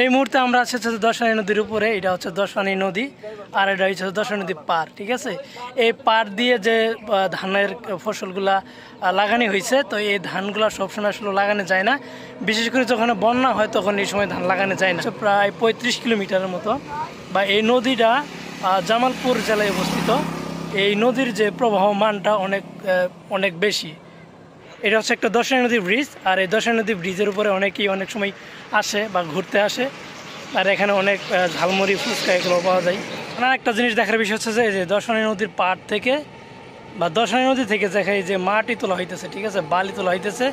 এই মুহূর্তে আমরা আছি হচ্ছে দশানী নদীর উপরে। এটা হচ্ছে দশানী নদী আর এটা হচ্ছে দশানী নদী পার, ঠিক আছে। এই পার দিয়ে যে ধানের ফসলগুলা লাগানো হয়েছে, তো এই ধানগুলা সবসময় আসলে লাগানো যায় না, বিশেষ করে যখন বন্যা হয় তখন এই সময় ধান লাগানো যায় না। প্রায় 35 কিলোমিটারের মতো, বা এই নদীটা জামালপুর জেলায় অবস্থিত। এই নদীর যে প্রবাহ মানটা অনেক বেশি। এটা হচ্ছে একটা দশানী নদী ব্রিজ, আর এই দশানী নদী ব্রিজের উপরে অনেকেই অনেক সময় আসে বা ঘুরতে আসে, আর এখানে অনেক ঝালমুড়ি ফুচকা এগুলো পাওয়া যায়। আর একটা জিনিস দেখার বিষয় হচ্ছে যে দশানী নদীর পাড় থেকে বা দশানী নদী থেকে দেখা যে মাটি তোলা হইতেছে, ঠিক আছে, বালি তোলা হইতেছে।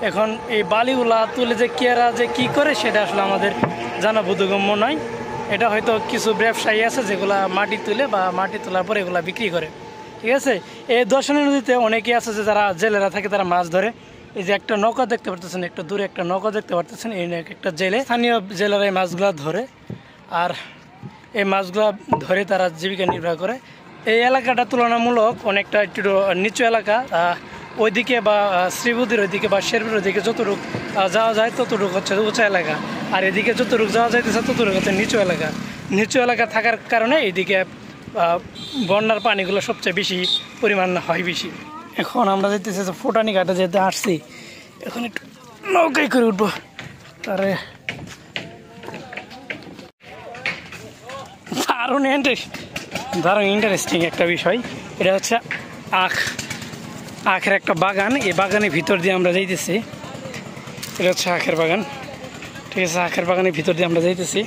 এখন এই বালিগুলা তুলে যে কেরা যে কি করে সেটা আসলে আমাদের জানা বোধগম্য নয়। এটা হয়তো কিছু ব্যবসায়ী আছে যেগুলা মাটি তুলে বা মাটি তোলার পরে এগুলা বিক্রি করে, ঠিক আছে। এই দশানী নদীতে অনেকেই আছে যে যারা জেলেরা থাকে, তারা মাছ ধরে। এই যে একটা নৌকা দেখতে পারতেছেন, একটু দূরে একটা নৌকা দেখতে পারতেছেন, এই একটা জেলে, স্থানীয় জেলেরা এই মাছগুলা ধরে, আর এই মাছগুলা ধরে তারা জীবিকা নির্বাহ করে। এই এলাকাটা তুলনামূলক অনেকটা একটু নিচু এলাকা, ওইদিকে বা শ্রীবুদ্ধির ওইদিকে বা শেরপুর ওইদিকে যতটুকু যাওয়া যায় ততটুকু হচ্ছে উঁচা এলাকা, আর এদিকে যতটুকু যাওয়া যাইতেছে ততটুকু হচ্ছে নিচু এলাকা। নিচু এলাকা থাকার কারণে এইদিকে বন্যার পানিগুলো সবচেয়ে বেশি পরিমাণ হয় বেশি। এখন আমরা যেতেছি ফোটানি ঘাটে যেতে আসছি, এখন একটু নৌকায় করে উঠবো। তারে দারুণ ইন্টারেস্টিং একটা বিষয়। এটা হচ্ছে আখের একটা বাগান। এই বাগানের ভিতর দিয়ে আমরা যাইতেছি। এটা হচ্ছে আখের বাগান, ঠিক আছে। আখের বাগানের ভিতর দিয়ে আমরা যাইতেছি।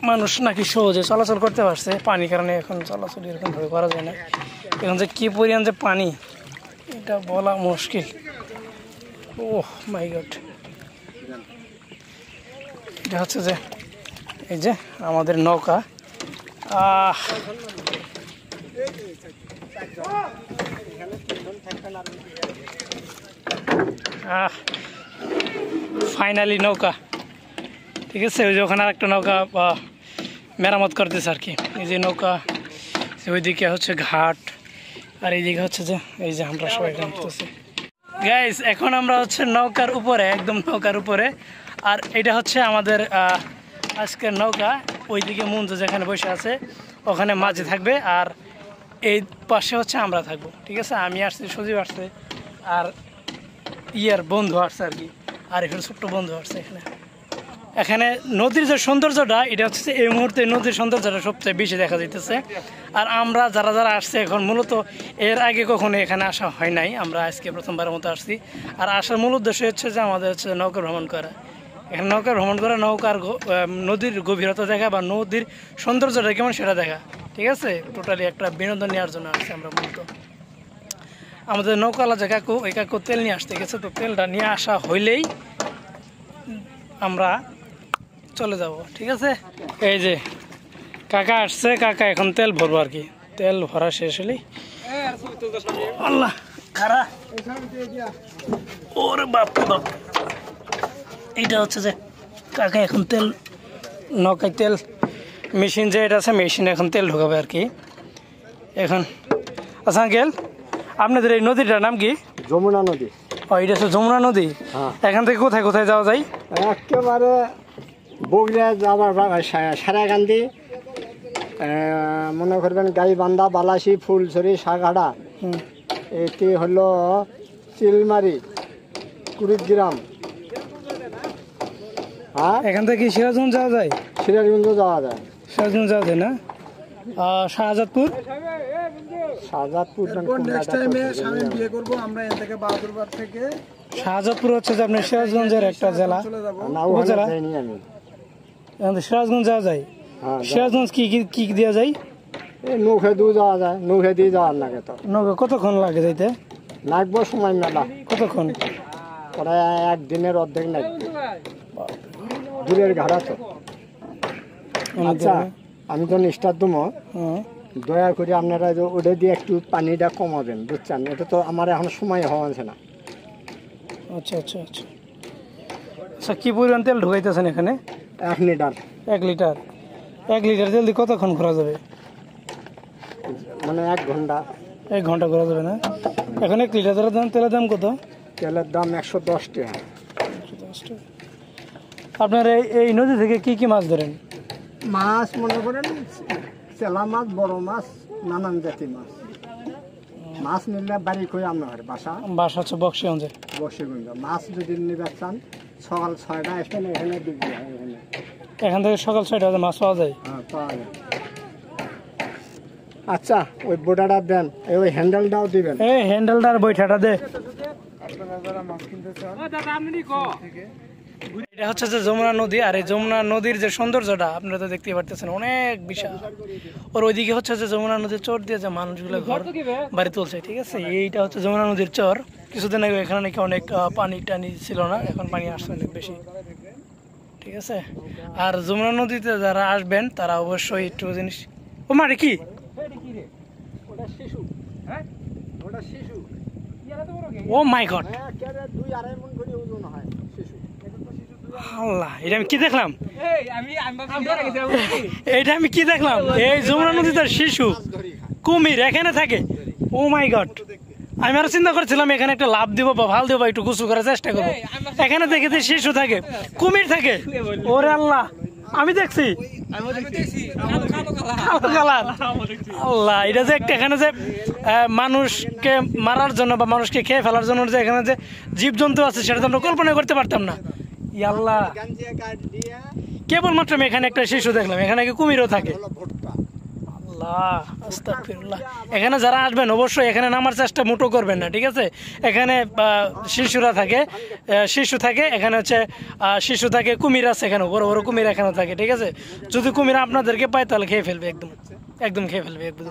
মানুষ নাকি সহজে চলাচল করতে পারছে, পানির কারণে এখন চলাচল এরকম ভাবে করা যায় না। এখন যে কি পরিমাণ যে পানি, এটা বলা মুশকিল। ওহ মাই গড। এটা হচ্ছে যে এই যে আমাদের নৌকা। ফাইনালি নৌকা, ঠিক আছে। ওই যে ওখানে আর একটা নৌকা মেরামত করতেছে আর কি। এই যে নৌকা, ওইদিকে হচ্ছে ঘাট, আর এইদিকে হচ্ছে যে এই যে আমরা সবাই ঘুরতেছি। গাইস, এখন আমরা হচ্ছে নৌকার উপরে, একদম নৌকার উপরে। আর এটা হচ্ছে আমাদের আজকের নৌকা। ওইদিকে মঞ্জু যেখানে বসে আছে ওখানে মাঝে থাকবে, আর এই পাশে হচ্ছে আমরা থাকবো, ঠিক আছে। আমি আসছি, সজীব আসছে, আর বন্ধু আসছে আর কি, আর এখানে ছোট্ট বন্ধু আসছে। এখানে নদীর যে সৌন্দর্যটা, এটা হচ্ছে এই মুহূর্তে নদীর সৌন্দর্যটা সবচেয়ে বেশি দেখা যাইতেছে। আর আমরা যারা আসছে এখন, মূলত এর আগে কখনো এখানে আসা হয় নাই, আমরা আজকে প্রথমবারের মতো আসছি। আর আসার মূল উদ্দেশ্য হচ্ছে যে আমাদের হচ্ছে নৌকা ভ্রমণ করা। এখানে নৌকা ভ্রমণ করা, নদীর গভীরতা দেখা বা নদীর সৌন্দর্যটা কেমন সেটা দেখা, ঠিক আছে। টোটালি একটা বিনোদন নেওয়ার জন্য আসছি আমরা মূলত। আমাদের নৌকাওয়ালা যে কাকু, ওই কাকু তেল নিয়ে আসতে গেছে, তো তেলটা নিয়ে আসা হইলেই আমরা চলে যাব, ঠিক আছে। এই যে কাকা আসছে, কাকা এখন তেল ভরবো আর কি। তেল ভরা শেষ হলেই আল্লাহ খারা, ওরে বাপ বাপ। এইটা হচ্ছে যে কাকা এখন তেল, নৌকায় তেল মেশিন যে এটা আছে, মেশিনে এখন তেল ঢোকাবে আর কি এখন। আচ্ছা আঙ্কেল, আপনাদের এই নদীটার নাম কি? যমুনা নদী। ও, এটা হচ্ছে যমুনা নদী। এখান থেকে কোথায় কোথায় যাওয়া যায়? একেবারে বগুড়া যাবার সারাকান্দি, মনে করবেন গাইবান্ধা, বালাসি, ফুলছড়ি, সাগাড়া, এটি হলো চিলমারি, কুড়িগ্রাম। হ্যাঁ, এখান থেকে সিরাজগঞ্জ যাওয়া যায়? সিরাজগঞ্জ যাওয়া যায়। সিরাজগঞ্জ যাওয়া যায় না? শাহজাদপুর, শাহজাদপুর হচ্ছে যে আপনার সিরাজগঞ্জের একটা জেলা, উপজেলা। সিরাজগঞ্জ যাওয়া যায়? সিরাজগঞ্জ কি কি দেওয়া যায়? নৌকা দিয়ে যাওয়া যায়, নৌকা দিয়ে যাওয়ার লাগে। তো নৌকা কতক্ষণ লাগে যাইতে? লাগবো সময় মেলা। কতক্ষণ? প্রায় একদিনের অর্ধেক লাগবে, দূরের ঘাড়া তো। আচ্ছা, আমি তো নিষ্ঠার দমো, দয়া করে আপনারা ওটা দিয়ে একটু পানিটা কমাবেন, বুঝছেন। এটা তো আমার এখন সময় হওয়া আছে না। আচ্ছা আচ্ছা আচ্ছা আচ্ছা। কি পরিমাণ তেল ঢুকাইতেছেন এখানে? 1 লিটার। 1 লিটার? 1 লিটার তেল দিয়ে কতক্ষণ ঘোরা যাবে? মানে 1 ঘন্টা। 1 ঘন্টা করা যাবে না। এখন 1 লিটারের দাম, তেলের দাম কত? তেলের দাম 110 টাকা। আপনার এই নদী থেকে কি কি মাছ ধরেন? মাছ মনে করেন চেলা মাছ, বড় মাছ, নানান জাতির মাছ। মাছ নিলে বাড়ি করে আপনার বাসা হচ্ছে বক্সিগঞ্জে। বসিগঞ্জ। মাছ যদি নিতে চান সকাল 6টা আসবেন, এখানে বিক্রি হয়। এখান থেকে সকাল 6টা বাজে মাছ পাওয়া যায়। হ্যাঁ, পাওয়া যায়। আচ্ছা, ওই বোটাটা দেন, ওই হ্যান্ডেলটাও দিবেন। এই হ্যান্ডেলটার বৈঠাটা দে। এটা হচ্ছে যে যমুনা নদী, আর এই যমুনা নদীর যে সৌন্দর্যটা আপনারা তো দেখতে পারতেছেন, অনেক বিশাল। ওর ওইদিকে হচ্ছে যে যমুনা নদীর চর দিয়ে যে মানুষগুলো ঘর বাড়ি তুলছে, ঠিক আছে। এইটা হচ্ছে যমুনা নদীর চর। কিছুদিন আগে এখানে নাকি অনেক পানি টানি ছিল না, এখন পানি আসছে অনেক বেশি, ঠিক আছে। আর যমুনা নদীতে যারা আসবেন তারা অবশ্যই একটু জিনিস। ও মারে কি ও মাই গড, আল্লাহ, এটা আমি কি দেখলাম? এইটা আমি কি দেখলাম? এই যমুনা নদীতে শিশু কুমির এখানে থাকে। ও মাই গড, আমি আরো চিন্তা করছিলাম এখানে একটা লাভ দিব বা ভাল দিব, একটু গোসল করার চেষ্টা করবো। এখানে দেখে যে শিশু থাকে, কুমির থাকে। ওরে আল্লাহ, আমি দেখছি আল্লাহ, এটা যে একটা এখানে যে মানুষকে মারার জন্য বা মানুষকে খেয়ে ফেলার জন্য যে এখানে যে জীবজন্তু আছে, সেটা তো আমরা কল্পনা করতে পারতাম না। আল্লাহ, কেবলমাত্র আমি এখানে একটা শিশু দেখলাম, এখানে কি কুমিরও থাকে? আল্লাহ, আস্তাগফিরুল্লাহ। এখানে যারা আসবেন অবশ্যই এখানে নামার চেষ্টা মোটো করবেন না, ঠিক আছে। এখানে শিশুরা থাকে, শিশু থাকে এখানে, হচ্ছে শিশু থাকে, কুমির আছে এখানে, বড় বড় কুমির এখানে থাকে, ঠিক আছে। যদি কুমির আপনাদেরকে পায় তাহলে খেয়ে ফেলবে, একদম একদম খেয়ে ফেলবে একদম।